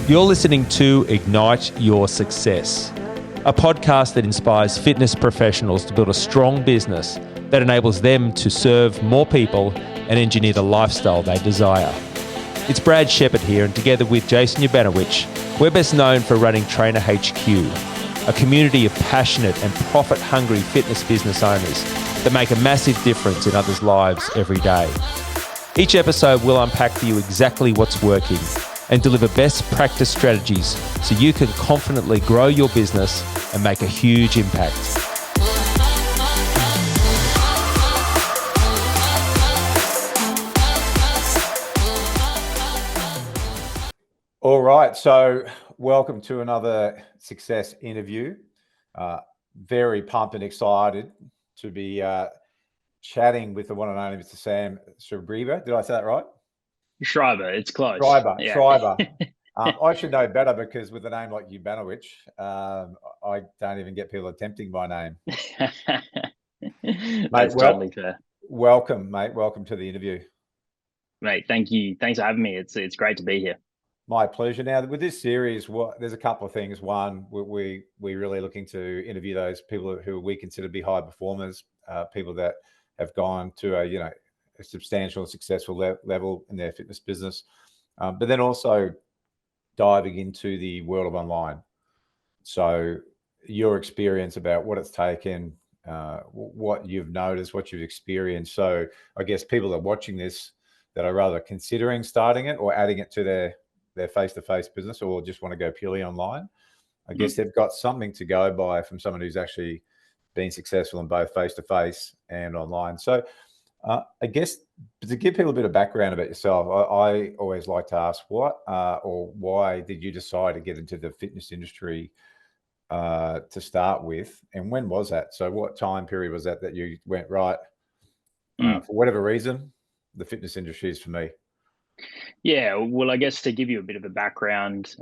You're listening to Ignite Your Success, a podcast that inspires fitness professionals to build a strong business that enables them to serve more people and engineer the lifestyle they desire. It's Brad Shepherd here, and together with Jason Ubanowicz, we're best known for running Trainer HQ, a community of passionate and profit-hungry fitness business owners that make a massive difference in others' lives every day. Each episode will unpack for you exactly what's working and deliver best practice strategies so you can confidently grow your business and make a huge impact. All right, so welcome to another success interview. Very pumped and excited to be chatting with the one and only Mr. Sam Schreiber. Did I say that right? Schreiber, it's close. Schreiber. I should know better because with a name like Ubanowicz, I don't even get people attempting my name. That's totally fair. Welcome, mate. Welcome to the interview. Mate, thank you. Thanks for having me. It's great to be here. My pleasure. Now, with this series, there's a couple of things. One, we're really looking to interview those people who we consider to be high performers, people that have gone to a substantial and successful level in their fitness business, but then also diving into the world of online. So your experience about what it's taken, what you've noticed, what you've experienced. So I guess people that are watching this that are rather considering starting it or adding it to their face-to-face business or just want to go purely online, I guess they've got something to go by from someone who's actually been successful in both face-to-face and online. So I guess to give people a bit of background about yourself, I always like to ask what or why did you decide to get into the fitness industry to start with, and when was that? So what time period was that you went, right, for whatever reason, the fitness industry is for me? Yeah, well, I guess to give you a bit of a background,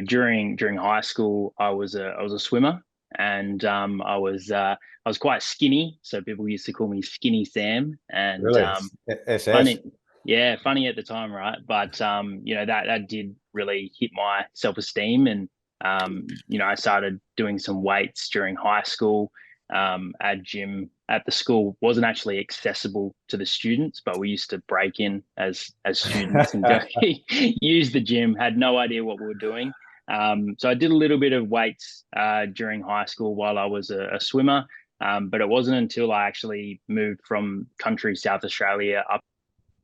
during high school, I was a swimmer, and I was quite skinny, so people used to call me Skinny Sam. And really? SS? Funny at the time, right? But that did really hit my self-esteem, and I started doing some weights during high school. Our gym at the school wasn't actually accessible to the students, but we used to break in as students and go use the gym. Had no idea what we were doing. So I did a little bit of weights during high school while I was a swimmer, but it wasn't until I actually moved from country South Australia up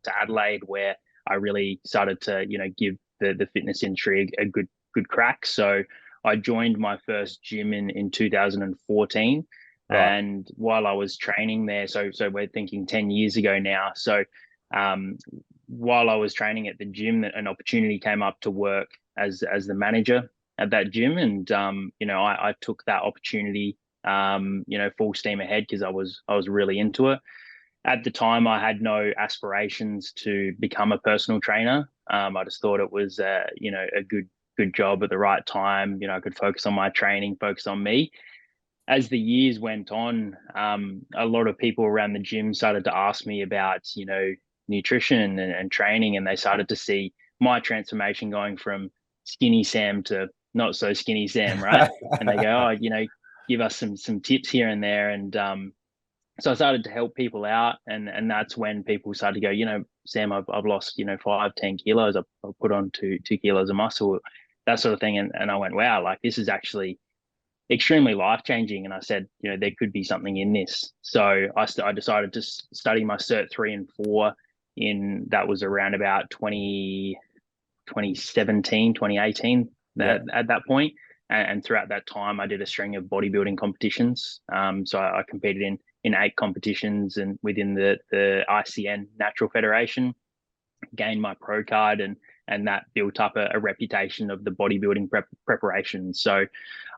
to Adelaide where I really started to give the fitness industry a good crack. So I joined my first gym in 2014. Right. And while I was training there, so we're thinking 10 years ago now. So while I was training at the gym, an opportunity came up to work as the manager at that gym. And, I took that opportunity, full steam ahead because I was really into it. At the time, I had no aspirations to become a personal trainer. I just thought it was, a good job at the right time. I could focus on my training, focus on me. As the years went on, a lot of people around the gym started to ask me about, nutrition and training, and they started to see my transformation going from Skinny Sam to not so Skinny Sam, right? And they go, give us some tips here and there. And so I started to help people out, and that's when people started to go, Sam, I've lost, 5-10 kilos. I've put on 2 kilos of muscle, that sort of thing. And I went, wow, like this is actually extremely life-changing. And I said, there could be something in this. So I decided to study my Cert 3 and 4 that was around about 2017, 2018 at that point. And throughout that time, I did a string of bodybuilding competitions. So I competed in 8 competitions and within the ICN Natural Federation, gained my pro card, and that built up a reputation of the bodybuilding preparation. So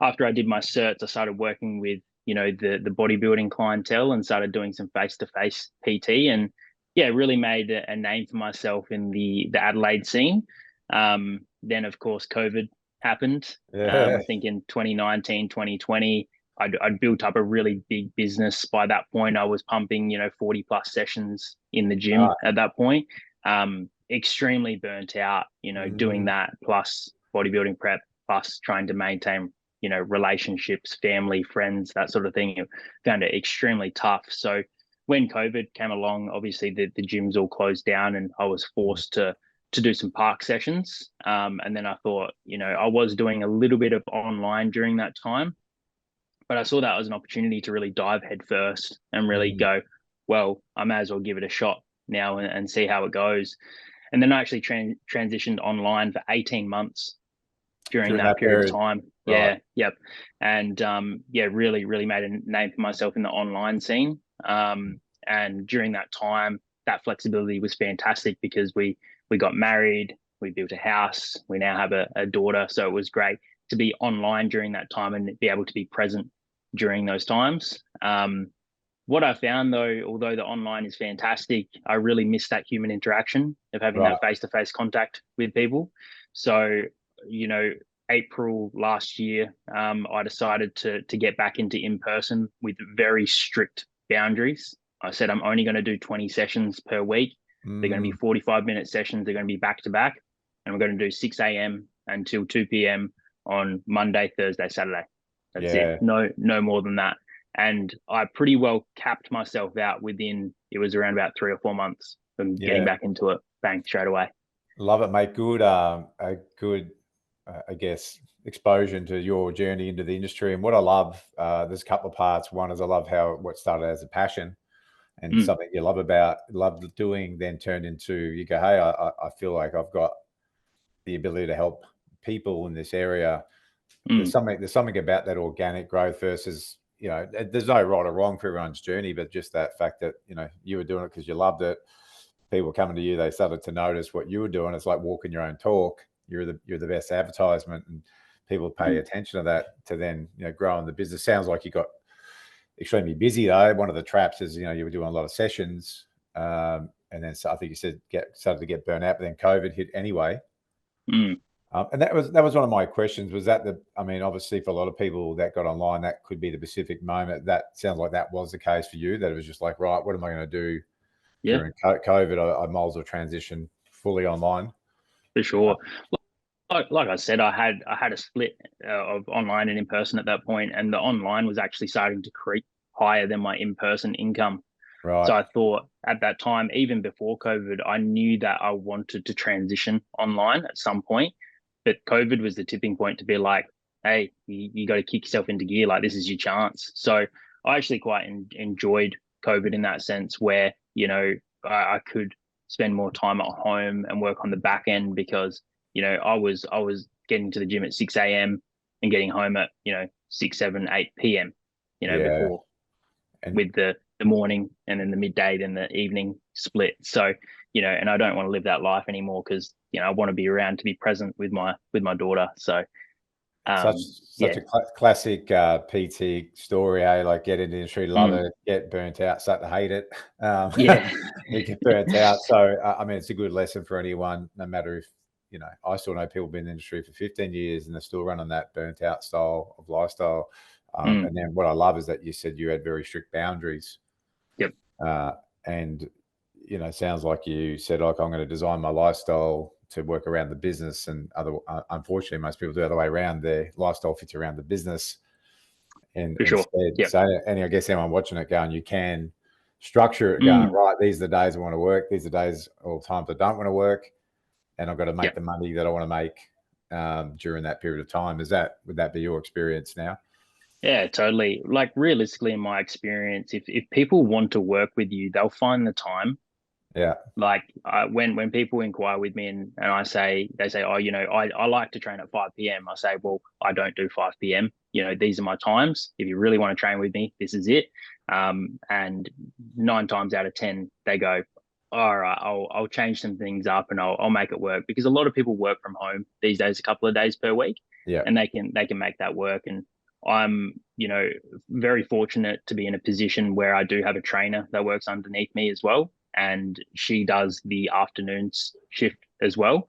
after I did my certs, I started working with, the bodybuilding clientele and started doing some face-to-face PT, and really made a name for myself in the Adelaide scene. Then of course, COVID happened. I think in 2019, 2020, I'd built up a really big business. By that point, I was pumping, 40 plus sessions in the gym at that point. extremely burnt out, doing that plus bodybuilding prep, plus trying to maintain, relationships, family, friends, that sort of thing. I found it extremely tough. So when COVID came along, obviously the gyms all closed down and I was forced to do some park sessions. And then I thought, I was doing a little bit of online during that time, but I saw that as an opportunity to really dive headfirst and really go, well, I may as well give it a shot now and see how it goes. And then I actually transitioned online for 18 months during that period of time. Right. Yeah. Yep. And really, really made a name for myself in the online scene. And during that time, that flexibility was fantastic because we got married, we built a house, we now have a daughter. So it was great to be online during that time and be able to be present during those times. What I found though, although the online is fantastic, I really miss that human interaction of having that face-to-face contact with people. So, April last year, I decided to get back into in-person with very strict boundaries. I said, I'm only going to do 20 sessions per week. They're going to be 45-minute sessions. They're going to be back-to-back. And we're going to do 6 a.m. until 2 p.m. on Monday, Thursday, Saturday. That's it. No more than that. And I pretty well capped myself out it was around about 3 or 4 months from getting back into it, bang, straight away. Love it, mate. Good, a good, I guess, exposure to your journey into the industry. And what I love, there's a couple of parts. One is I love what started as a passion and something you love doing, then turned into, you go, hey, I feel like I've got the ability to help people in this area. There's something about that organic growth versus, there's no right or wrong for everyone's journey, but just that fact that, you were doing it because you loved it. People coming to you, they started to notice what you were doing. It's like walking your own talk. You're the best advertisement, and people pay attention to that to then, grow in the business. Sounds like you got extremely busy though. One of the traps is, you were doing a lot of sessions. And then I think you said started to get burnt out, but then COVID hit anyway. And that was one of my questions. Was that obviously for a lot of people that got online, that could be the specific moment. That sounds like that was the case for you, that it was just like, right, what am I going to do during COVID? I might as well transition fully online. For sure. Like I said, I had a split of online and in person at that point, and the online was actually starting to creep higher than my in-person income. Right. So I thought at that time, even before COVID, I knew that I wanted to transition online at some point. But COVID was the tipping point to be like, hey, you got to kick yourself into gear. Like, this is your chance. So I actually quite enjoyed COVID in that sense where, I could spend more time at home and work on the back end because, I was getting to the gym at 6 a.m. and getting home at, 6, 7, 8 p.m., before with the morning and then the midday, then the evening split. So, and I don't want to live that life anymore because, I want to be around to be present with my daughter. So such a classic PT story, like get into the industry, love it, get burnt out, start to hate it. You get burnt out. So, it's a good lesson for anyone, no matter if, I still know people been in the industry for 15 years and they're still running that burnt out style of lifestyle. And then what I love is that you said you had very strict boundaries. Yep. And, sounds like you said, like, I'm going to design my lifestyle to work around the business, and unfortunately, most people do the other way around. Their lifestyle fits around the business. And for sure. So, and I guess anyone watching it going, you can structure it going, right, these are the days I want to work. These are the days or times I don't want to work. And I've got to make the money that I want to make during that period of time. Would that be your experience now? Yeah, totally. Like, realistically, in my experience, if people want to work with you, they'll find the time. Yeah. Like when people inquire with me and they say, oh, I like to train at 5 p.m. I say, well, I don't do 5 p.m. These are my times. If you really want to train with me, this is it. And 9 times out of 10, they go, all right, I'll change some things up and I'll make it work, because a lot of people work from home these days, a couple of days per week. Yeah. And they can make that work. And I'm, very fortunate to be in a position where I do have a trainer that works underneath me as well. And she does the afternoons shift as well.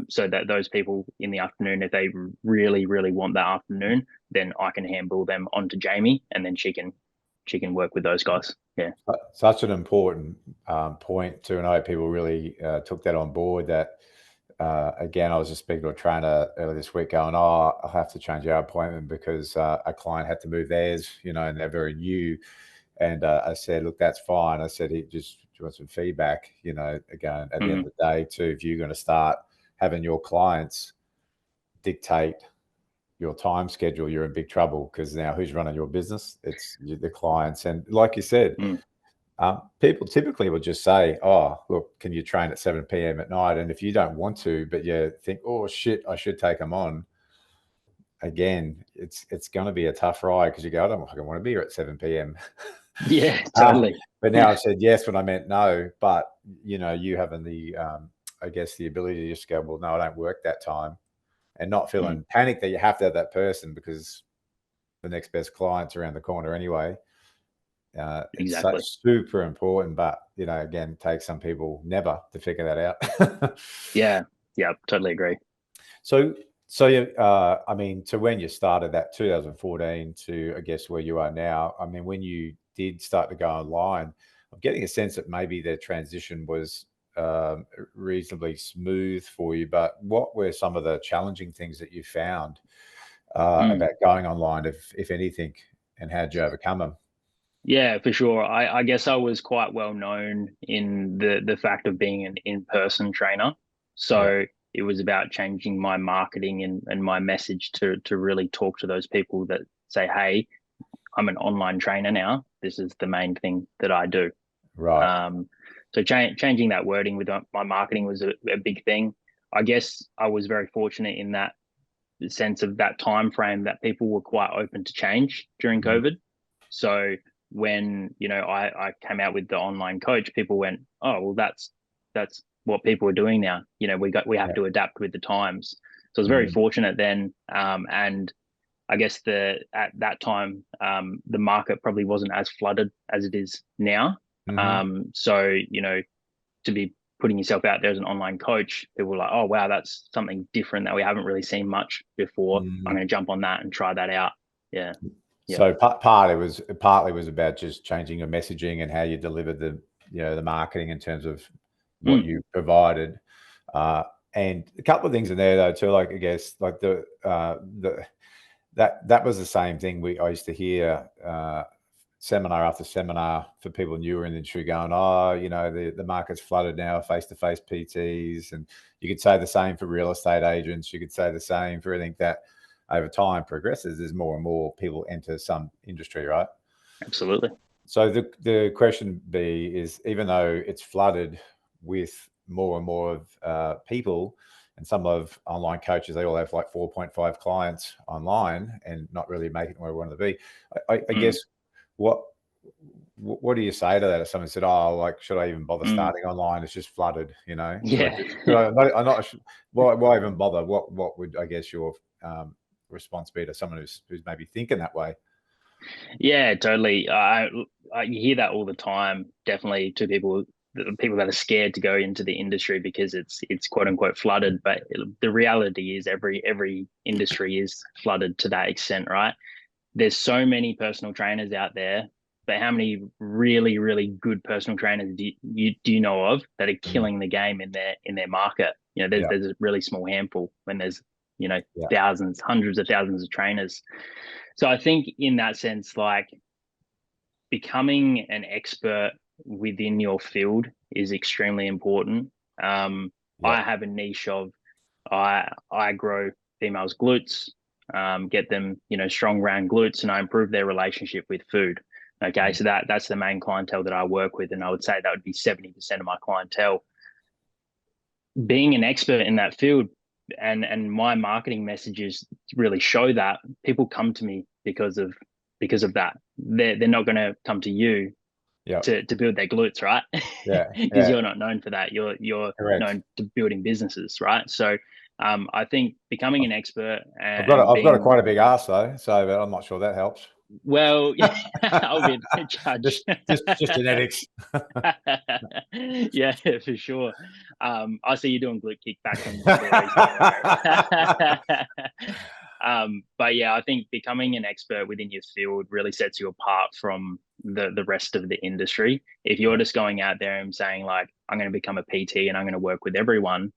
So that those people in the afternoon, if they really, really want that afternoon, then I can handball them onto Jamie, and then she can she can work with those guys. Yeah. Such an important point too. And I know people really took that on board. That again, I was just speaking to a trainer earlier this week going, I'll have to change our appointment because a client had to move theirs, and they're very new. And I said, look, that's fine. I said, do you want some feedback, again, at the end of the day too, if you're going to start having your clients dictate your time schedule, you're in big trouble, because now who's running your business? It's the clients. And like you said, people typically will just say, oh, look, can you train at 7 p.m. at night? And if you don't want to, but you think, oh shit, I should take them on, again, it's going to be a tough ride, because you go, I don't fucking want to be here at 7 p.m. Yeah, totally. But now I said yes when I meant no. But you having the I guess the ability to just go, well, no, I don't work that time, and not feeling panic that you have to have that person because the next best client's around the corner anyway. Exactly. It's super important, but again, it takes some people never to figure that out. Yeah, totally agree. So I mean, to when you started that 2014 to I guess where you are now, I mean, when you did start to go online, I'm getting a sense that maybe the transition was reasonably smooth for you, but what were some of the challenging things that you found about going online, if anything, and how did you overcome them? Yeah, for sure. I guess I was quite well known in the fact of being an in-person trainer. So it was about changing my marketing and my message to really talk to those people that say, hey, I'm an online trainer now. This is the main thing that I do. Right. So changing that wording with my marketing was a big thing. I guess I was very fortunate in that sense of that time frame that people were quite open to change during COVID. So when I came out with the online coach, people went, oh well, that's what people are doing now. We have to adapt with the times. So I was very fortunate then, and I guess at that time the market probably wasn't as flooded as it is now. So to be putting yourself out there as an online coach, people were like, oh wow, that's something different that we haven't really seen much before. I'm going to jump on that and try that out. Yeah. So partly was about just changing your messaging and how you delivered the marketing in terms of what you provided, and a couple of things in there though too. Like I guess like that was the same thing I used to hear seminar after seminar for people newer in the industry going, oh, the market's flooded now, face-to-face PTs, and you could say the same for real estate agents. You could say the same for anything that over time progresses, there's more and more people enter some industry, right? Absolutely. So the question is, even though it's flooded with more and more of people, and some of online coaches, they all have like 4.5 clients online and not really making where we want to be. I guess what do you say to that if someone said, oh, like, should I even bother starting online? It's just flooded, Yeah. Why even bother? What would, I guess, your response be to someone who's maybe thinking that way? Yeah, totally. You hear that all the time, definitely, to people that are scared to go into the industry because it's quote unquote flooded. But the reality is every industry is flooded to that extent, right? There's so many personal trainers out there, but how many really, really good personal trainers do you know of that are killing the game in their market? There's a really small handful when there's thousands, hundreds of thousands of trainers. So I think in that sense, like, becoming an expert within your field is extremely important. I have a niche of I grow females' glutes, get them strong round glutes, and I improve their relationship with food. Okay, so that's the main clientele that I work with, and I would say that would be 70% of my clientele. Being an expert in that field and my marketing messages really show that people come to me because of that. They're not going to come to you to build their glutes, right? Because you're not known for that. You're known to building businesses, right? So I think becoming an expert. I've got quite a big ass though, so I'm not sure that helps. Well, I'll be the judge. just genetics. Yeah, for sure. I see you doing glute kickbacks on. But yeah, I think becoming an expert within your field really sets you apart from the rest of the industry. If you're just going out there and saying like, I'm going to become a PT and I'm going to work with everyone,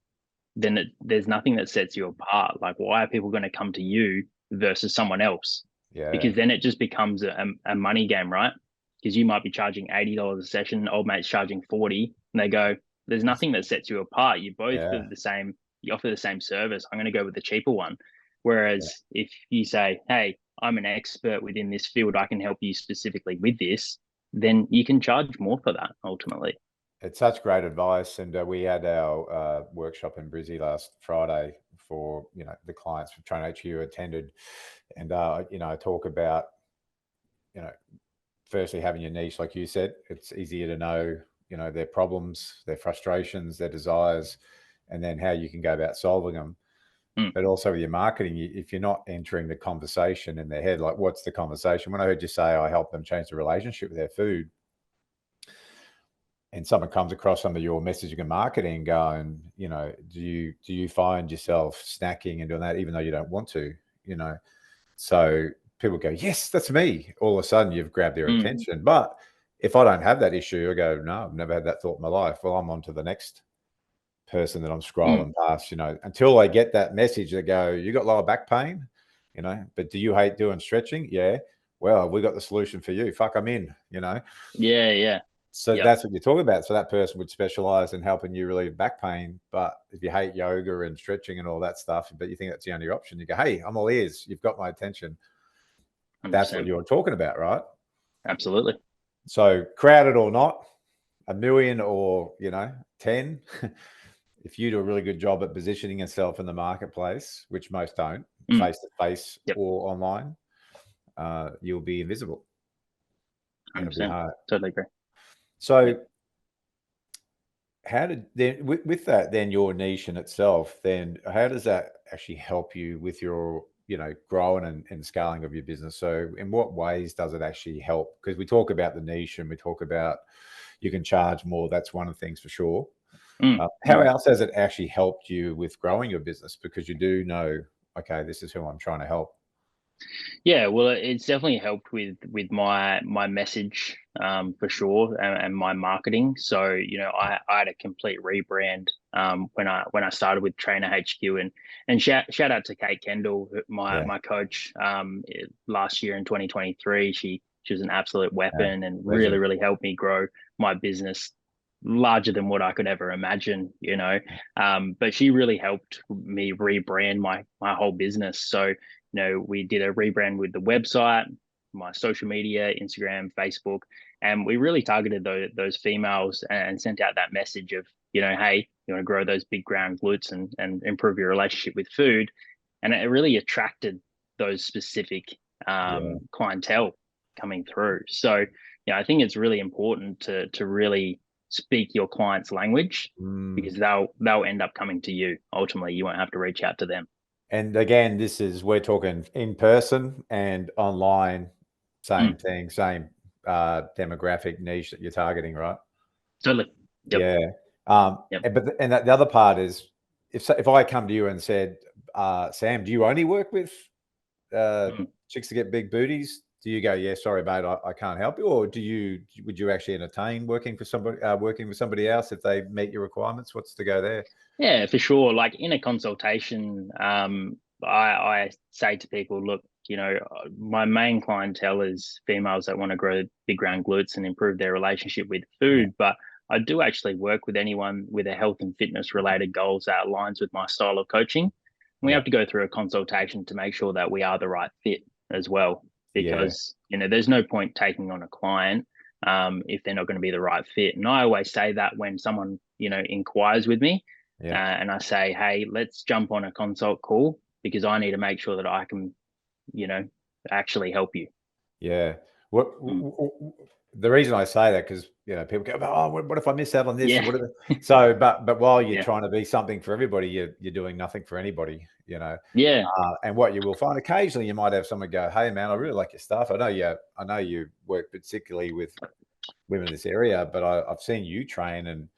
then there's nothing that sets you apart. Like, why are people going to come to you versus someone else? Yeah. Because then it just becomes a money game, right? Because you might be charging $80 a session, old mate's charging 40, and they go, there's nothing that sets you apart. You both do the same, you offer the same service. I'm going to go with the cheaper one. Whereas if you say, hey, I'm an expert within this field, I can help you specifically with this, then you can charge more for that ultimately. It's such great advice. And we had our workshop in Brizzy last Friday for, the clients from Train HQ attended. And, I talk about, firstly having your niche, like you said. It's easier to know, their problems, their frustrations, their desires, and then how you can go about solving them. But also with your marketing, if you're not entering the conversation in their head, like what's the conversation? When I heard you say I help them change the relationship with their food, and someone comes across some of your messaging and marketing going, do you find yourself snacking and doing that even though you don't want to, So people go, yes, that's me. All of a sudden you've grabbed their attention. But if I don't have that issue, I go, no, I've never had that thought in my life. Well, I'm on to the next person that I'm scrolling past, until I get that message that go, you got lower back pain, but do you hate doing stretching? Yeah. Well, we got the solution for you. Fuck, I'm in, Yeah. So that's what you're talking about. So that person would specialize in helping you relieve back pain. But if you hate yoga and stretching and all that stuff, but you think that's the only option, you go, hey, I'm all ears. You've got my attention. 100%. That's what you're talking about, right? Absolutely. So crowded or not, 1 million or, 10, if you do a really good job at positioning yourself in the marketplace, which most don't, face-to-face or online, you'll be invisible. 100%. It'll be hard. Totally agree. So how did then with that, then your niche in itself, then how does that actually help you with your, growing and scaling of your business? So in what ways does it actually help? Because we talk about the niche and we talk about you can charge more. That's one of the things for sure. How else has it actually helped you with growing your business? Because you do know, okay, this is who I'm trying to help. Yeah, well, it's definitely helped with my message for sure, and my marketing. So I had a complete rebrand when I started with Trainer HQ, and shout out to Kate Kendall, my coach last year in 2023. She was an absolute weapon and really helped me grow my business larger than what I could ever imagine. But she really helped me rebrand my whole business. So we did a rebrand with the website, my social media, Instagram, Facebook, and we really targeted those females and sent out that message of, hey, you want to grow those big ground glutes and improve your relationship with food. And it really attracted those specific clientele coming through. So, I think it's really important to really speak your client's language, because they'll end up coming to you. Ultimately, you won't have to reach out to them. And again, we're talking in person and online, same thing, same demographic niche that you're targeting, right? Totally. Yep. Yeah. And the other part is, if I come to you and said, Sam, do you only work with chicks to get big booties? Do you go, yeah, sorry, mate, I can't help you? Or would you actually entertain working with somebody else if they meet your requirements? What's the go there? Yeah, for sure. Like in a consultation, I say to people, look, my main clientele is females that want to grow big round glutes and improve their relationship with food. But I do actually work with anyone with a health and fitness related goals that aligns with my style of coaching. We have to go through a consultation to make sure that we are the right fit as well, because there's no point taking on a client if they're not going to be the right fit. And I always say that when someone inquires with me, and I say, hey, let's jump on a consult call, because I need to make sure that I can actually help you. Yeah. The reason I say that, because people go, oh, what if I miss out on this? Yeah. So, but while you're trying to be something for everybody, you're doing nothing for anybody. Yeah. And what you will find occasionally, you might have someone go, hey man, I really like your stuff. I know you work particularly with women in this area, but I've seen you train, and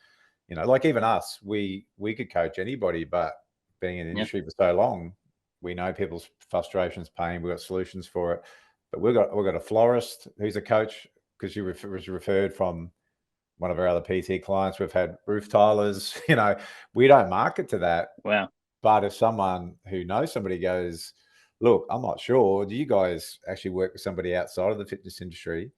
like even us, we could coach anybody, but being in the industry for so long, we know people's frustrations, pain. We've got solutions for it. But we've got a florist who's a coach because you was referred from one of our other PT clients. We've had roof tilers. You know, we don't market to that. Wow. But if someone who knows somebody goes, look, I'm not sure, do you guys actually work with somebody outside of the fitness industry?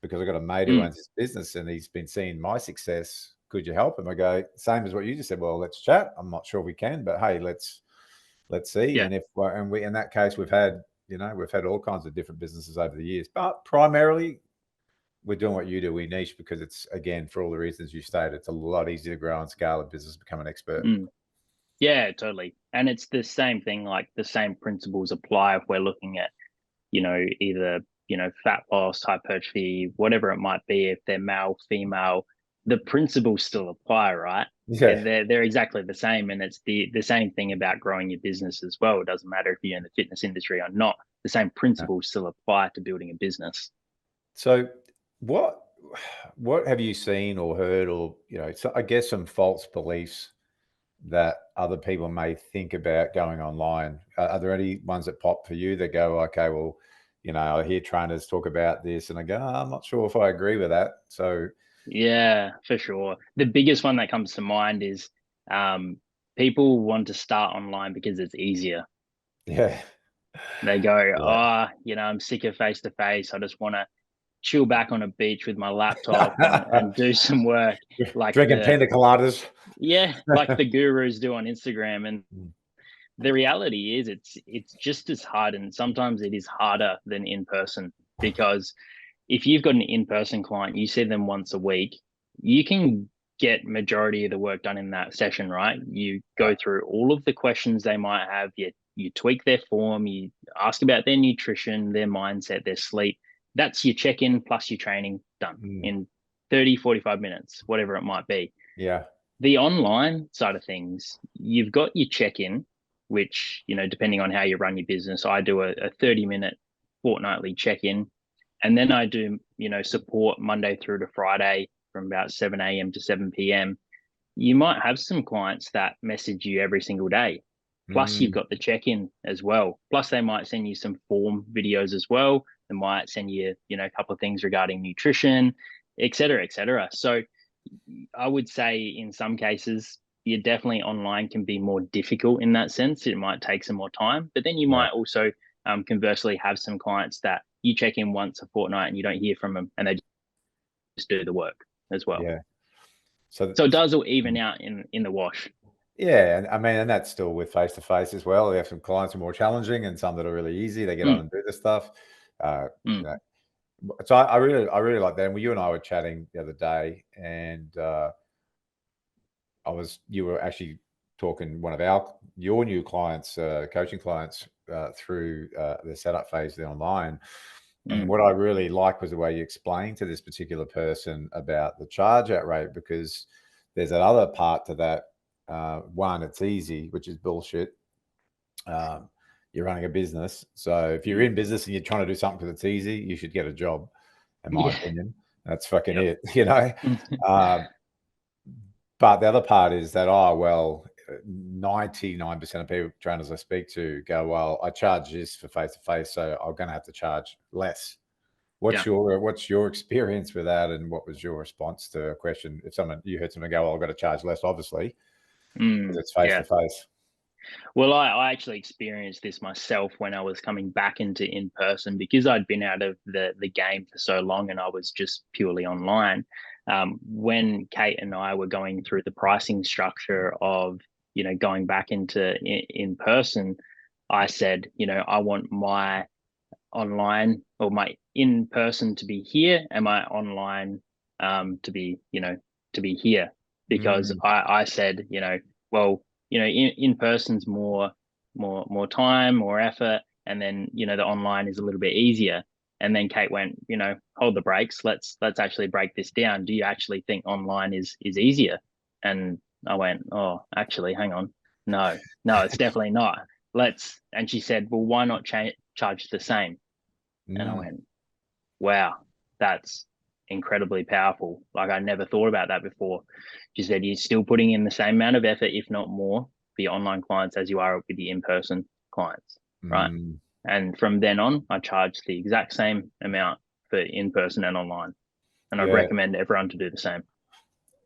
Because I've got a mate who owns his business and he's been seeing my success. Could you help him? I go, same as what you just said. Well, let's chat. I'm not sure we can, but hey, let's see. Yeah. And if we in that case, we've had all kinds of different businesses over the years, but primarily we're doing what you do. We niche because it's, again, for all the reasons you stated, it's a lot easier to grow and scale a business, become an expert. Yeah, totally. And it's the same thing, like the same principles apply if we're looking at, either, fat loss, hypertrophy, whatever it might be, if they're male, female, the principles still apply, right? Yeah. They're exactly the same. And it's the same thing about growing your business as well. It doesn't matter if you're in the fitness industry or not, the same principles still apply to building a business. So what have you seen or heard, or, so I guess some false beliefs that other people may think about going online? Are there any ones that pop for you that go, okay, well, I hear trainers talk about this and I go, I'm not sure if I agree with that. So Yeah, for sure. The biggest one that comes to mind is people want to start online because it's easier. yeah. They go, Yeah. I'm sick of face to face. I just want to chill back on a beach with my laptop and do some work like Drinking pina coladas. like the gurus do on Instagram. And Mm. the reality is it's just as hard, and sometimes it is harder than in person, because if you've got an in-person client, you see them once a week, you can get majority of the work done in that session, right? You go through all of the questions they might have, you tweak their form, you ask about their nutrition, their mindset, their sleep. That's your check-in plus your training done in 30, 45 minutes, whatever it might be. Yeah. The online side of things, you've got your check-in, which, depending on how you run your business, I do a 30-minute fortnightly check-in. And then I do, support Monday through to Friday from about 7 a.m. to 7 p.m. You might have some clients that message you every single day. Plus, you've got the check-in as well. Plus, they might send you some form videos as well. They might send you, a couple of things regarding nutrition, et cetera, et cetera. So I would say in some cases, you definitely online can be more difficult in that sense. It might take some more time, but then you might also conversely have some clients that you check in once a fortnight and you don't hear from them and they just do the work as well. Yeah. So it does all even out in the wash. Yeah, and I mean, and that's still with face to face as well. We have some clients who are more challenging and some that are really easy. They get on and do the stuff. So I really like that. And you and I were chatting the other day, and you were actually talking one of your new clients, coaching clients, through the setup phase of the online. And what I really like was the way you explained to this particular person about the charge out rate, because there's that other part to that. One, it's easy, which is bullshit. You're running a business. So if you're in business and you're trying to do something because it's easy, you should get a job, in my opinion. That's fucking it, But the other part is that, 99% of people, trainers I speak to, go, well, I charge this for face-to-face, so I'm going to have to charge less. What's your experience with that, and what was your response to a question? If you heard someone go, well, I've got to charge less, obviously, because it's face-to-face. Well, I actually experienced this myself when I was coming back into in-person, because I'd been out of the game for so long and I was just purely online. When Kate and I were going through the pricing structure of, going back into in person, I said, I want my online or my in person to be here and my online to be here, because I said, in person's more time, more effort, and then the online is a little bit easier. And then Kate went, hold the brakes, let's actually break this down. Do you actually think online is easier? And I went, oh, actually, hang on, no, it's definitely not. And she said, well, why not charge the same? And I went, wow, that's incredibly powerful. Like, I never thought about that before. She said, you're still putting in the same amount of effort, if not more, for your online clients as you are with the in-person clients, right? And from then on, I charged the exact same amount for in person and online, and I'd Yeah. recommend everyone to do the same.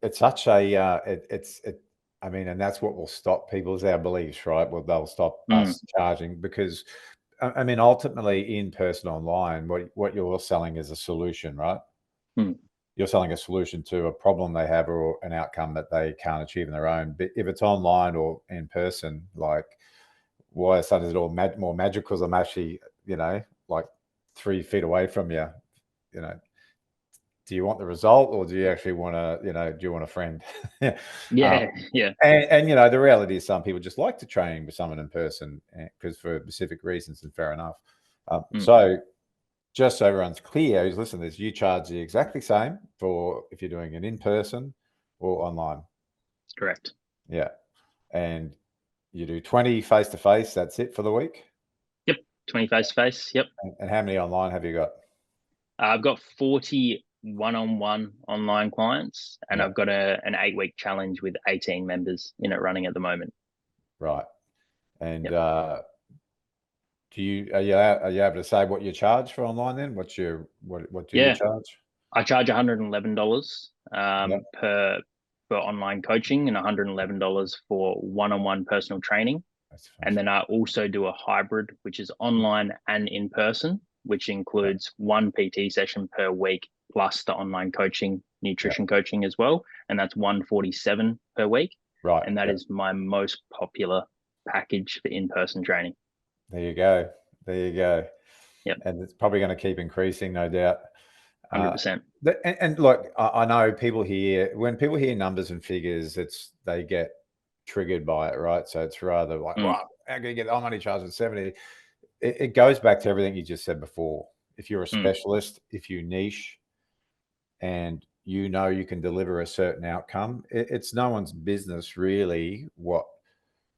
It's such a I mean, and that's what will stop people is our beliefs, right? Well, they'll stop us charging because I mean, ultimately, in person, online, what you're selling is a solution, right? You're selling a solution to a problem they have or an outcome that they can't achieve on their own. But if it's online or in person, like, why is it all more magical? Because I'm actually, like 3 feet away from you. You know, do you want the result or do you actually want to, do you want a friend? Yeah, yeah. And the reality is some people just like to train with someone in person because for specific reasons, and fair enough. So just so everyone's clear who's listening to this, you charge the exactly same for if you're doing it in person or online. Correct. Yeah. And you do 20 face-to-face, that's it for the week? Yep, 20 face-to-face, yep. And how many online have you got? I've got 40 one-on-one online clients, and I've got an 8-week challenge with 18 members in it running at the moment. Right. And are you able to say what you charge for online then? What do you charge? I charge $111 for online coaching and $111 for one-on-one personal training. And then I also do a hybrid, which is online and in person, which includes one PT session per week plus the online coaching, nutrition coaching as well. And that's $147 per week. Right. And that is my most popular package for in-person training. There you go. Yep. And it's probably going to keep increasing, no doubt. 100%. And look, I know when people hear numbers and figures, they get triggered by it, right? So it's rather like, wow, I'm only charging 70. It goes back to everything you just said before. If you're a specialist, if you niche, and you can deliver a certain outcome, it's no one's business really what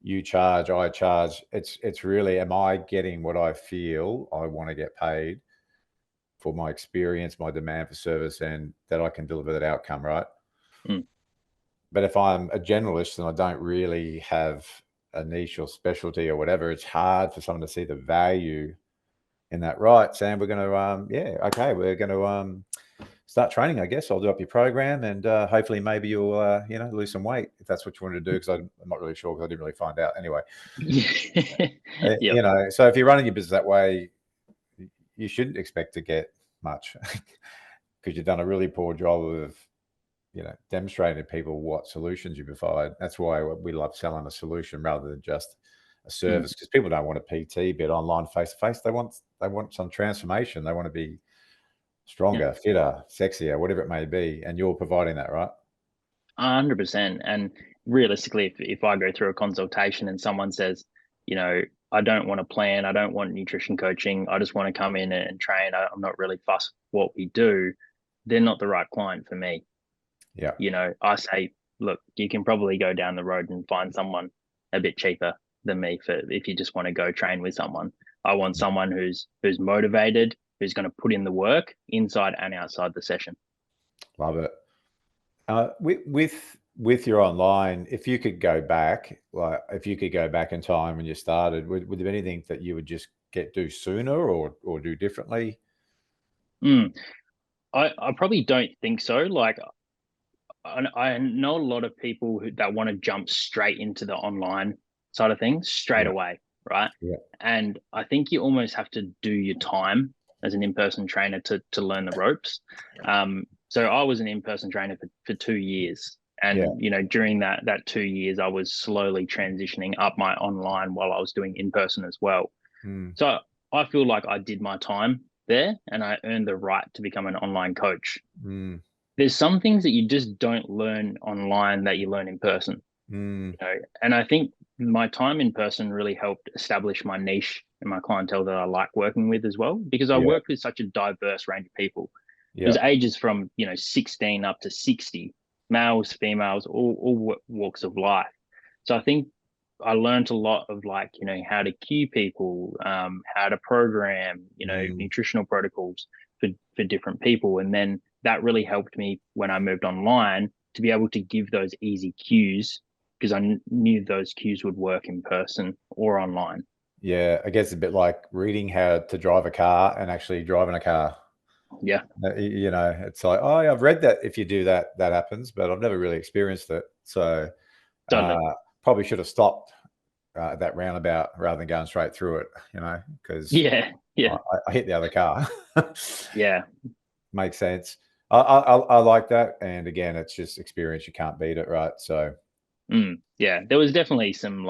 you charge, I charge. It's really, am I getting what I feel I want to get paid for my experience, my demand for service, and that I can deliver that outcome, right? But if I'm a generalist and I don't really have a niche or specialty or whatever, it's hard for someone to see the value in that. Right, Sam, we're going to, we're going to start training, I guess. I'll do up your program and hopefully maybe you'll, lose some weight if that's what you want to do, because I'm not really sure because I didn't really find out anyway. So if you're running your business that way, you shouldn't expect to get much because you've done a really poor job of, demonstrating to people what solutions you provide. That's why we love selling a solution rather than just a service, because people don't want a PT bit online face-to-face. They want some transformation. They want to be stronger, fitter, sexier, whatever it may be. And you're providing that, right? 100%. And realistically, if I go through a consultation and someone says, I don't want to plan, I don't want nutrition coaching, I just want to come in and train, I'm not really fussed what we do, they're not the right client for me. Yeah. I say, look, you can probably go down the road and find someone a bit cheaper than me if you just want to go train with someone. I want someone who's motivated, who's going to put in the work inside and outside the session. Love it. With your online, if you could go back in time when you started, would there be anything that you would just do sooner or do differently? I probably don't think so. Like, I know a lot of people that want to jump straight into the online side of things straight away, right? Yeah. And I think you almost have to do your time as an in-person trainer to learn the ropes. So I was an in-person trainer for 2 years. And, during that 2 years, I was slowly transitioning up my online while I was doing in-person as well. So I feel like I did my time there and I earned the right to become an online coach. There's some things that you just don't learn online that you learn in person. And I think my time in person really helped establish my niche and my clientele that I like working with as well, because I worked with such a diverse range of people. There's ages from 16 up to 60, males, females, all walks of life. So I think I learned a lot of how to cue people, how to program, nutritional protocols for different people. And then that really helped me when I moved online to be able to give those easy cues, because I knew those cues would work in person or online. Yeah, I guess it's a bit like reading how to drive a car and actually driving a car. Yeah, You know, it's like, oh, I've read that if you do that, that happens, but I've never really experienced it. So totally. probably should have stopped at that roundabout rather than going straight through it, you know, because Yeah, yeah, I hit the other car. yeah. Makes sense. I like that. And again, it's just experience. You can't beat it, right? So, Yeah, there was definitely some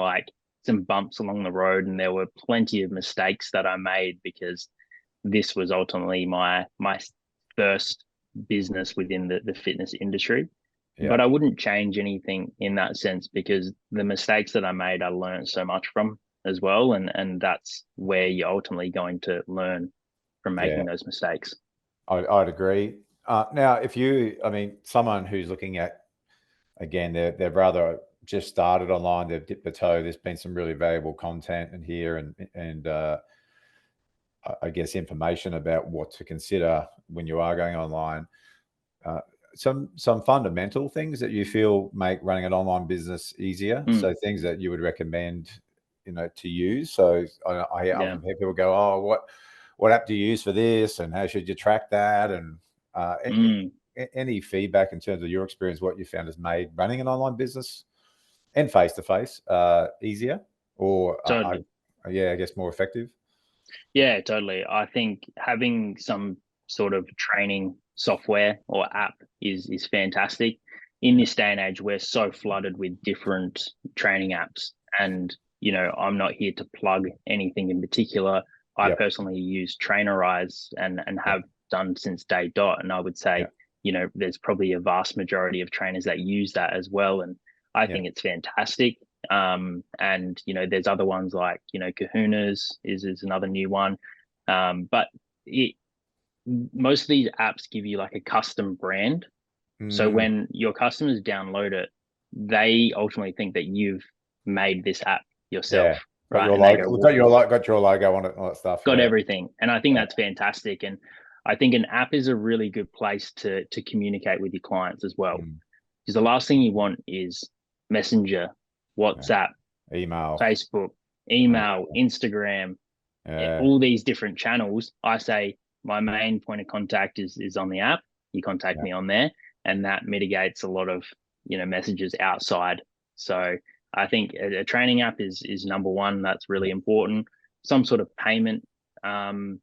bumps along the road, and there were plenty of mistakes that I made because this was ultimately my first business within the fitness industry. yeah, But I wouldn't change anything in that sense because the mistakes that I made, I learned so much from as well, and that's where you're ultimately going to learn from yeah, making those mistakes. I'd agree. Now, if you, I mean, someone who's looking at, again, they've rather just started online, they've dipped the toe. There's been some really valuable content in here, and I guess information about what to consider when you are going online. Uh, some fundamental things that you feel make running an online business easier. Mm, So things that you would recommend, you know, to use. So I yeah. often hear people go, "Oh, what app do you use for this, and how should you track that?" And Mm, any feedback in terms of your experience, what you found has made running an online business and face to face easier, or totally. yeah, I guess more effective. Yeah, totally. I think having some sort of training software or app is fantastic. In Yeah, this day and age, we're so flooded with different training apps. And, you know, I'm not here to plug anything in particular. I yeah, personally use Trainerize and yeah, have done since day dot. And I would say, yeah, you know, there's probably a vast majority of trainers that use that as well. And I yeah, think it's fantastic. And you know, there's other ones like, you know, Kahunas is another new one. But it most of these apps give you like a custom brand. So mm, when your customers download it, they ultimately think that you've made this app yourself, yeah. Got right? your And they go, logo. well, Got your logo on it, and all that stuff. got Yeah, everything. And I think yeah, that's fantastic. And I think an app is a really good place to communicate with your clients as well. mm, Because the last thing you want is Messenger, yeah. WhatsApp, Email. Facebook, Yeah, email, Instagram, yeah, all these different channels. I say my main point of contact is on the app. You contact yeah, me on there, and that mitigates a lot of, you know, messages outside. So I think a training app is number one. That's really important. Some sort of payment, um,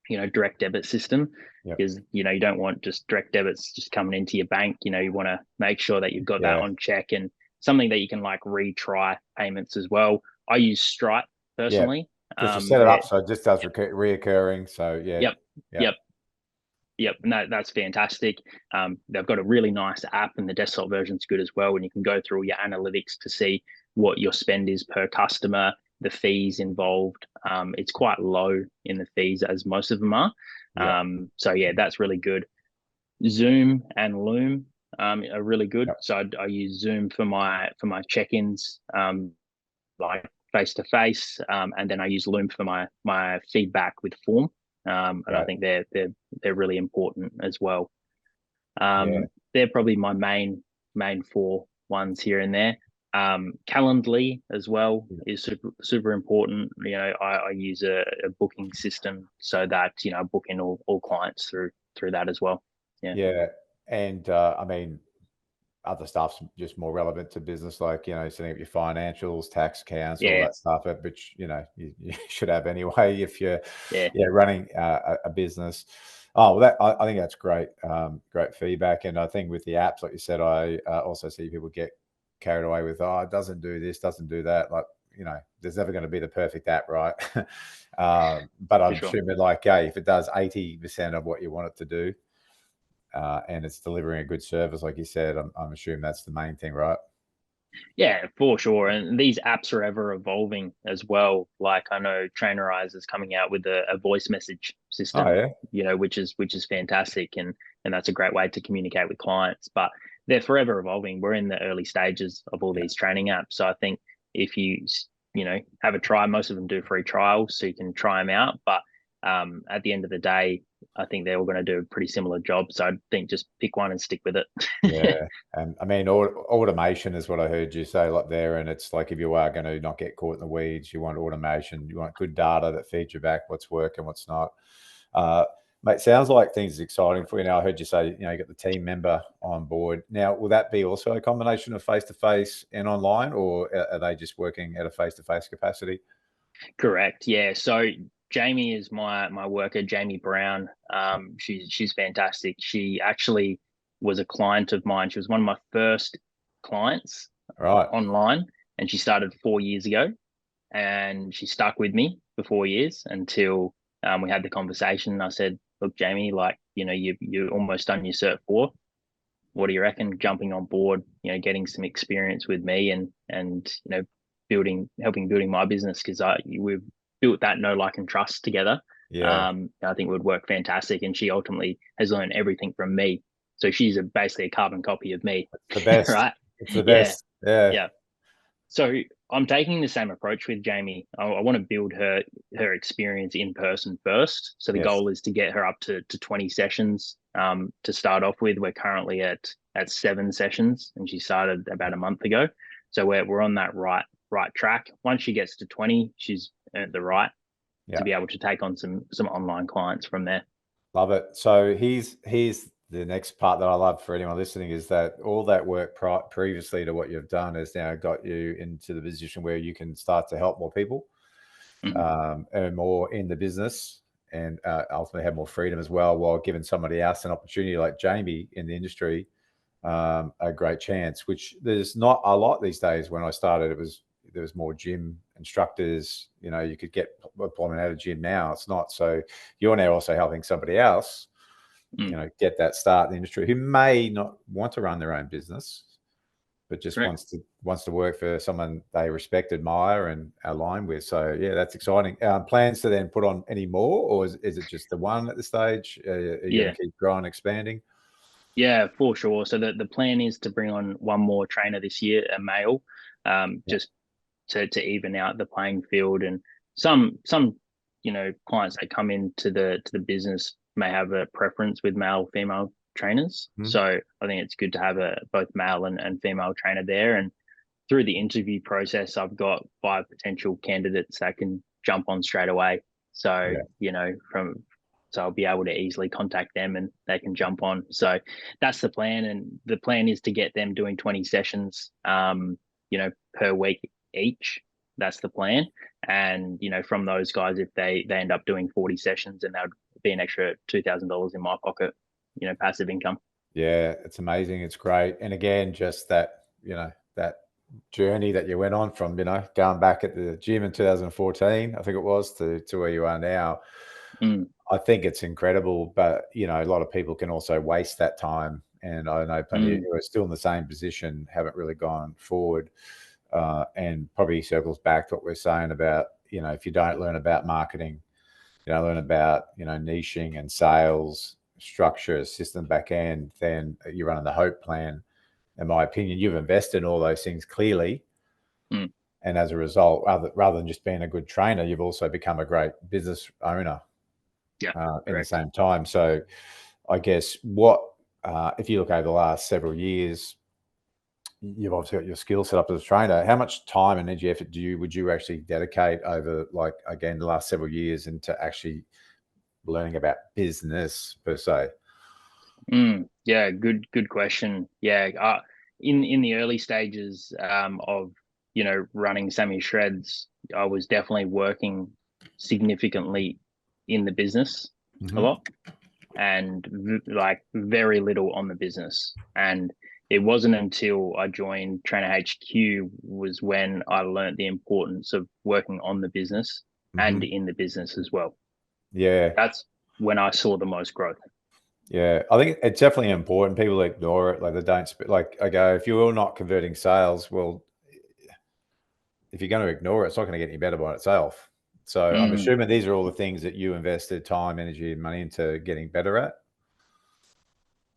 you know, direct debit system, yeah, because you know you don't want just direct debits just coming into your bank. You know, you want to make sure that you've got that yeah. on check and something that you can like retry payments as well. I use Stripe Yeah, personally. because you set it They're up so it just does reoccurring. So yeah, Yep, yeah, yep, yep, and that's fantastic. They've got a really nice app, and the desktop version's good as well. And you can go through all your analytics to see what your spend is per customer, the fees involved. It's quite low in the fees as most of them are. yeah, So yeah, that's really good. Zoom and Loom are really good. yeah, So I use Zoom for my check-ins, like face to face, and then I use Loom for my feedback with form. And I right, think they're really important as well. yeah, They're probably my main four ones here and there. Calendly as well yeah, is super important. You know, I use a booking system so that you know I book in all clients through that as well. Yeah. yeah. And I mean, other stuff's just more relevant to business, like, you know, setting up your financials, tax accounts, all Yeah, that stuff, which, you know, you should have anyway if you're, yeah, yeah, running a business. Oh, well, I think that's great, great feedback. And I think with the apps, like you said, I also see people get carried away with, oh, it doesn't do this, doesn't do that. Like, you know, there's never going to be the perfect app, right? But for I'm sure. assuming, like, hey, if it does 80% of what you want it to do, and it's delivering a good service, like you said, I'm assuming that's the main thing, right? Yeah, for sure. And these apps are ever evolving as well. Like I know Trainerize is coming out with a voice message Oh system, yeah, you know, which is fantastic, and that's a great way to communicate with clients. But they're forever evolving. We're in the early stages of all yeah, these training apps. So I think if you know have a try, most of them do free trials, so you can try them out. But at the end of the day, I think they're all going to do a pretty similar job. So I think just pick one and stick with it. yeah. And I mean, automation is what I heard you say up there. And it's like, if you are going to not get caught in the weeds, you want automation, you want good data that feeds you back what's working, what's not. Uh, Mate, sounds like things are exciting for you now. I heard you say, you got the team member on board. Now, will that be also a combination of face-to-face and online, or are they just working at a face-to-face capacity? Correct. Yeah. So Jamie is my worker, Jamie Brown. She's fantastic. She actually was a client of mine. She was one of my first clients Right. online, and she started 4 years ago, and she stuck with me for 4 years until we had the conversation. I said, "Look, Jamie, like you're almost done your Cert 4. What do you reckon? Jumping on board, getting some experience with me and helping building my business, because we've built that know, like, and trust together. Yeah. I think it would work fantastic, and she ultimately has learned everything from me. So she's basically a carbon copy of me, The best. right? It's the Yeah, best. Yeah. yeah. So I'm taking the same approach with Jamie. I want to build her experience in person first. So the Yes. goal is to get her up to 20 sessions to start off with. We're currently at 7 sessions, and she started about a month ago. So we're on that right track. Once she gets to 20, she's earned the right to be able to take on some online clients from there. Love it. So here's the next part that I love for anyone listening, is that all that work previously to what you've done has now got you into the position where you can start to help more people, earn more in the business, and ultimately have more freedom as well, while giving somebody else an opportunity like Jamie in the industry a great chance, which there's not a lot these days. When I started, there was more gym instructors. You could get employment at a gym. Now it's not. So you're now also helping somebody else, get that start in the industry, who may not want to run their own business, but just wants to work for someone they respect, admire, and align with. So yeah, that's exciting. Plans to then put on any more, or is it just the one at the stage? Are you going to keep growing, expanding? Yeah, for sure. So the plan is to bring on one more trainer this year, a male, just to even out the playing field. And some clients that come into the business may have a preference with male, female trainers. So I think it's good to have both male and female trainer there. And through the interview process, I've got 5 potential candidates that can jump on straight away. So so I'll be able to easily contact them, and they can jump on. So that's the plan. And the plan is to get them doing 20 sessions, per week each. That's the plan. And, from those guys, if they end up doing 40 sessions, and that would be an extra $2,000 in my pocket, passive income. Yeah, it's amazing. It's great. And again, just that, that journey that you went on from, going back at the gym in 2014, I think it was, to where you are now. I think it's incredible, but a lot of people can also waste that time. And I know plenty who are still in the same position, haven't really gone forward, and probably circles back to what we're saying about, if you don't learn about marketing, learn about, niching and sales structure, system back end, then you're running the hope plan. In my opinion, you've invested in all those things clearly. And as a result, rather than just being a good trainer, you've also become a great business owner. In the same time. So I guess if you look over the last several years, you've obviously got your skill set up as a trainer. How much time and energy, effort would you actually dedicate over, like, again, the last several years into actually learning about business per se? Yeah, good question. Yeah, in the early stages of running Sammy Shreds, I was definitely working significantly in the business a lot, and like very little on the business. And it wasn't until I joined Trainer HQ was when I learned the importance of working on the business and in the business as well. Yeah, that's when I saw the most growth. Yeah, I think it's definitely important. People ignore it, like they don't. Like I go, if you're not converting sales, well, if you're going to ignore it, it's not going to get any better by itself. So I'm assuming these are all the things that you invested time, energy, and money into getting better at.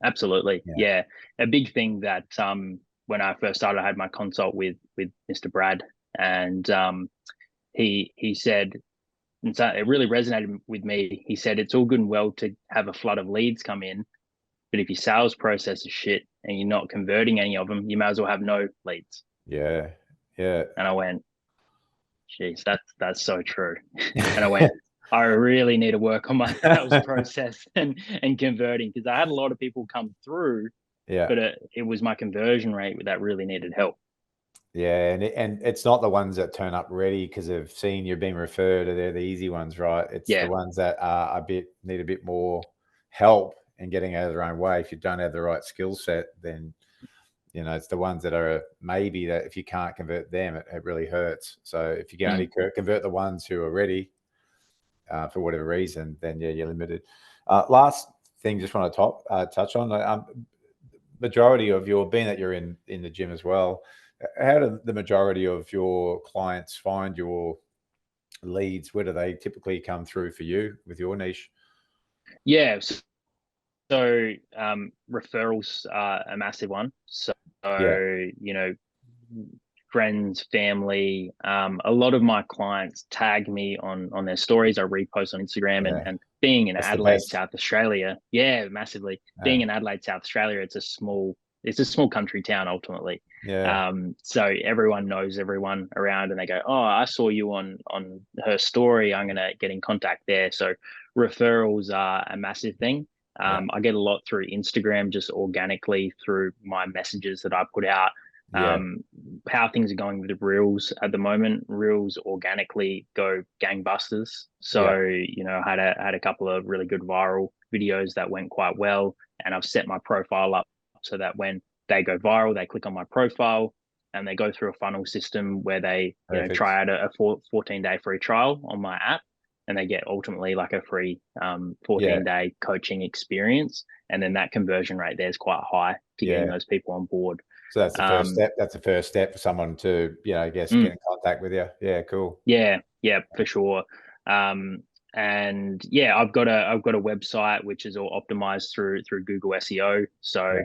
Absolutely. Yeah. A big thing that when I first started, I had my consult with Mr. Brad, and he said, and so it really resonated with me. He said, it's all good and well to have a flood of leads come in, but if your sales process is shit and you're not converting any of them, you might as well have no leads. Yeah. Yeah. And I went, geez, that's so true. And I went, I really need to work on my sales process and converting, because I had a lot of people come through, Yeah. but it was my conversion rate that really needed help. Yeah, and it's not the ones that turn up ready because they've seen you've been referred, or they're the easy ones, right? It's the Yeah. ones that are need a bit more help in getting out of their own way. If you don't have the right skill set, then it's the ones that are maybe that if you can't convert them, it really hurts. So if you can only convert the ones who are ready for whatever reason, then yeah, you're limited. Last thing, just want to touch on majority of your, being that you're in the gym as well. How do the majority of your clients find your leads? Where do they typically come through for you with your niche? Yeah. So referrals are a massive one. So, Yeah. friends, family, a lot of my clients tag me on their stories. I repost on Instagram, Yeah. and being in That's the Adelaide, best. South Australia, yeah, massively. Being in Adelaide, South Australia, it's a small country town ultimately. Yeah. So everyone knows everyone around, and they go, "Oh, I saw you on her story. I'm gonna get in contact there." So referrals are a massive thing. Yeah. I get a lot through Instagram, just organically through my messages that I put out. Yeah. How things are going with the reels at the moment. Reels organically go gangbusters. Yeah. So, I had a couple of really good viral videos that went quite well, and I've set my profile up so that when they go viral, they click on my profile and they go through a funnel system where they, Perfect. try out a 14-day free trial on my app, and they get ultimately like a free 14-day coaching experience. And then that conversion rate there is quite high to getting those people on board. So that's the first step. That's the first step for someone to, I guess, get in contact with you. Yeah, cool. Yeah, for sure. And yeah, I've got a website which is all optimized through Google SEO. So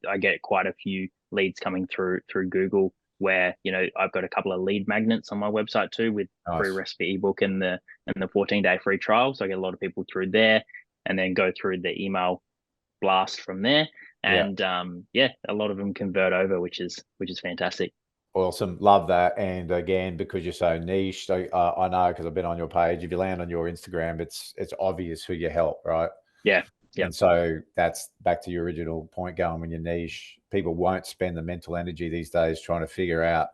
I get quite a few leads coming through Google, where I've got a couple of lead magnets on my website too, with free recipe ebook and the 14-day free trial. So I get a lot of people through there, and then go through the email blast from there. And a lot of them convert over, which is fantastic. Awesome. Love that. And again, because you're so niche, so I know, because I've been on your page, if you land on your Instagram, it's obvious who you help, right? Yeah. And so that's back to your original point, going, when you're niche, people won't spend the mental energy these days trying to figure out,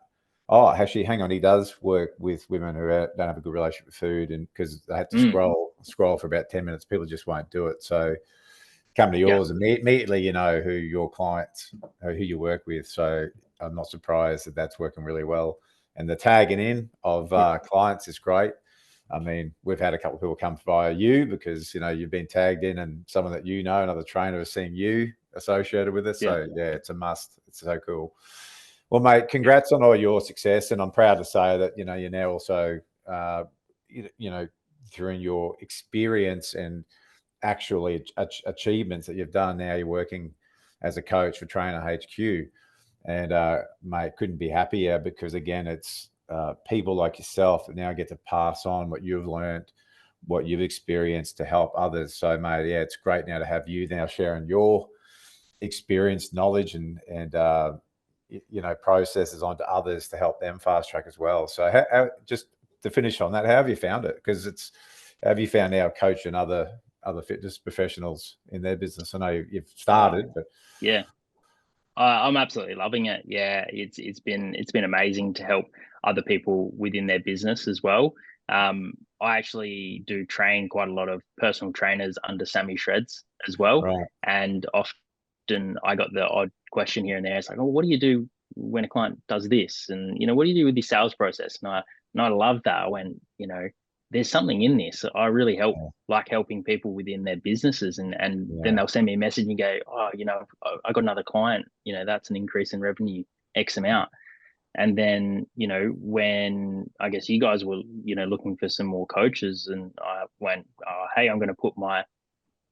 oh, actually, hang on, he does work with women who don't have a good relationship with food, and because they have to scroll for about 10 minutes, people just won't do it. So come to yours, and immediately you know who your clients, who you work with. So I'm not surprised that that's working really well. And the tagging in of clients is great. I mean, we've had a couple of people come via you because, you've been tagged in, and someone that another trainer has seen you associated with it. So yeah, it's a must. It's so cool. Well, mate, congrats on all your success. And I'm proud to say that, you're now also, through your experience and actually achievements that you've done, now you're working as a coach for Trainer HQ. And mate, couldn't be happier, because again, it's people like yourself that now get to pass on what you've learned, what you've experienced, to help others. So mate, yeah, it's great now to have you now sharing your experience, knowledge, and processes onto others to help them fast track as well. So how, just to finish on that, how have you found it? Because have you found now coaching other fitness professionals in their business? I know you've started, but yeah, I'm absolutely loving it. Yeah, it's been amazing to help other people within their business as well. I actually do train quite a lot of personal trainers under Sammy Shreds as well, right. and often I got the odd question here and there. It's like, oh, what do you do when a client does this? And what do you do with the sales process? And I love that. I went, there's something in this. I really like helping people within their businesses, and then they'll send me a message and go, oh, I got another client, that's an increase in revenue X amount. And then, when I guess you guys were, looking for some more coaches, and I went, oh, hey, I'm going to put my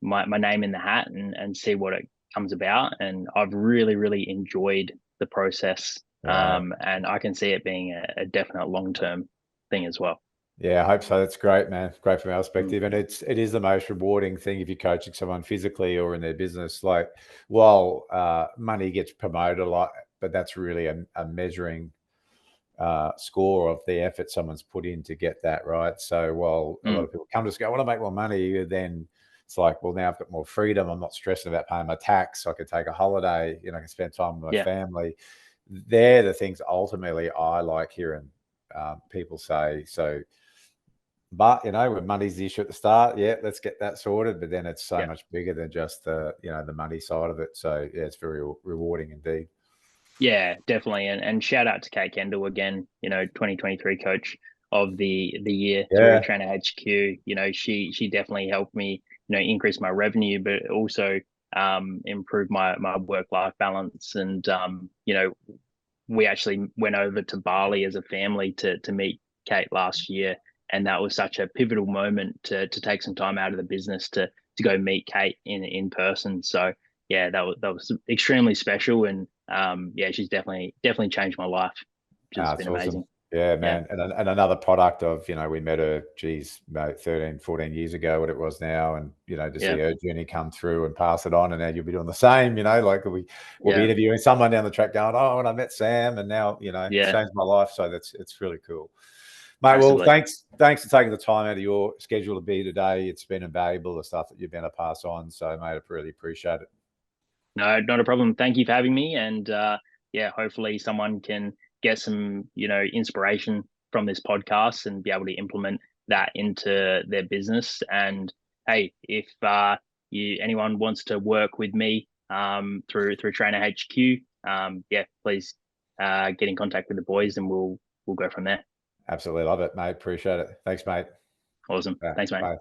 name in the hat and see what it comes about. And I've really, really enjoyed the process. And I can see it being a definite long-term thing as well. Yeah, I hope so. That's great, man. Great from our perspective. And it is the most rewarding thing if you're coaching someone physically or in their business. Like, while money gets promoted a lot, but that's really a measuring score of the effort someone's put in to get that right. So while a lot of people come to us go, I want to make more money, then it's like, well, now I've got more freedom. I'm not stressing about paying my tax. So I can take a holiday. I can spend time with my family. They're the things ultimately I like hearing people say. So, but when money's the issue at the start, let's get that sorted. But then it's so much bigger than just the the money side of it. So yeah, it's very rewarding indeed. Yeah, definitely. And shout out to Kate Kendall again, 2023 coach of the year through Trainer HQ. She definitely helped me, increase my revenue, but also improve my work-life balance. And we actually went over to Bali as a family to meet Kate last year. And that was such a pivotal moment to take some time out of the business to go meet Kate in person. So yeah, that was extremely special. And she's definitely changed my life, which has been amazing. Awesome. Yeah, man. And another product of, we met her, 13, 14 years ago, what it was now. And, to see her journey come through and pass it on. And now you'll be doing the same, like we'll be interviewing someone down the track going, oh, and I met Sam and now, it's changed my life. So it's really cool. Mate, Absolutely. well, thanks for taking the time out of your schedule to be today. It's been invaluable, the stuff that you've been able to pass on. So, mate, I really appreciate it. No, not a problem. Thank you for having me. And hopefully someone can get some, inspiration from this podcast and be able to implement that into their business. And hey, if anyone wants to work with me through Trainer HQ, please get in contact with the boys and we'll go from there. Absolutely love it, mate. Appreciate it. Thanks, mate. Awesome. Thanks, mate. Bye.